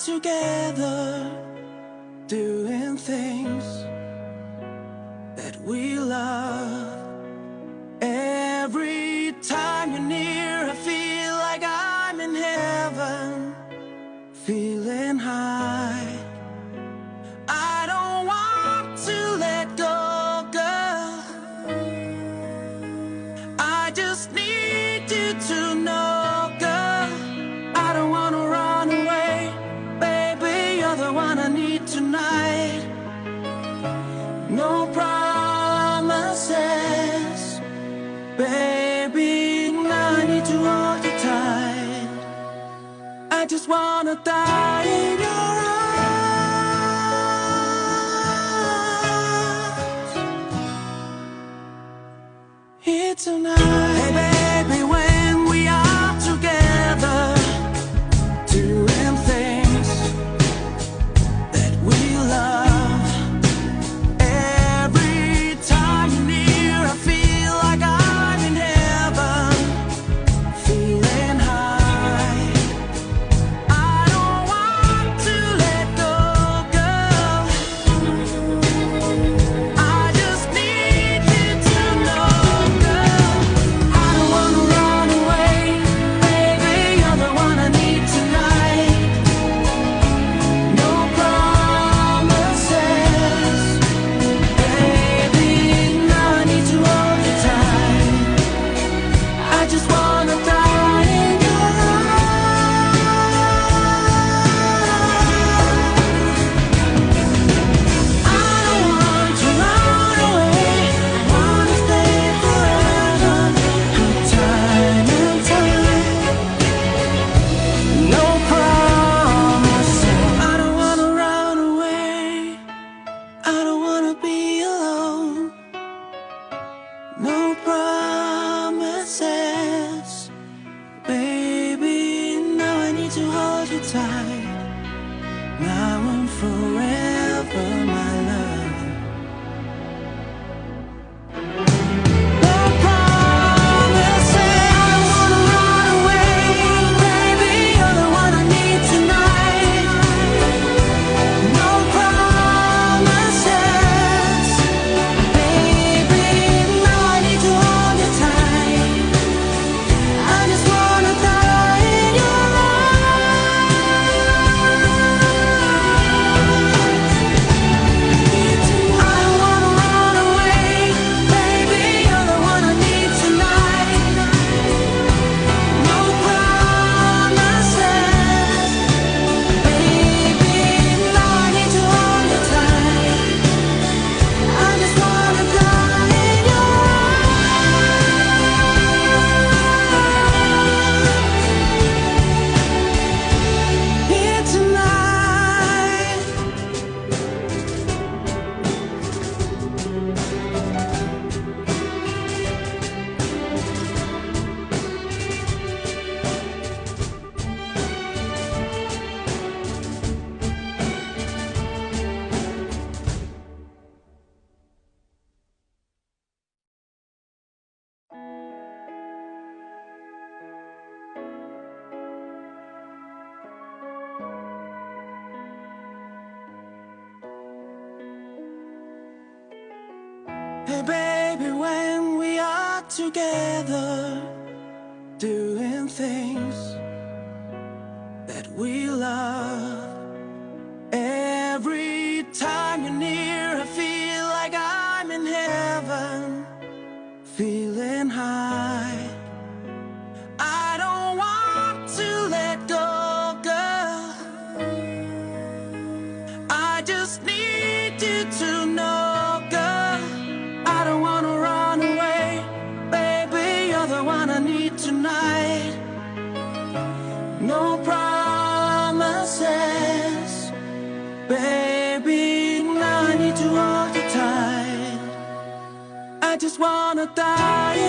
together, doing things that we love. Every time you're near, I feel like I'm in heaven, feeling high. I don't want to let go, girl. I just need you to know, girl. I don't want to run away, baby. You're the one I need tonight. No promises, baby. Now I need to hold you tight. I just wanna die in your arms here tonight. Hey baby, when we are together, doing things that we love. Every time you're near, I feel like I'm in heaven, feeling high. I don't want to let go, girl. I just need you to know, girl. I don't wanna run away, baby. You're the one I need tonight. No promises, baby. Now I need to hold you tight. I just wanna die in your arms. I don't want to run away. I wanna stay forever, through time and time. No promises. I don't wanna run away. I don't wanna be alone. No promises, baby. Now I need to hold you tight, now and forever, my love. No promises. I don't wanna run away, baby. You're the one I need tonight. No promises, baby. Now I need to hold you tight. I just wanna die in your arms. I don't wanna run away, baby. You're the one I need tonight. No promises, baby. Now I need to hold you tight. I just wanna die in your arms here tonight. Hey baby, when we are together, doing things that we love. Every time you're near, I feel like I'm in heaven, feeling high. I don't want to let go, girl. I just need you to know, girl. I don't wanna run away, baby. You're the one I need tonight. No promises, baby. Now I need to hold you tight. I just wanna die.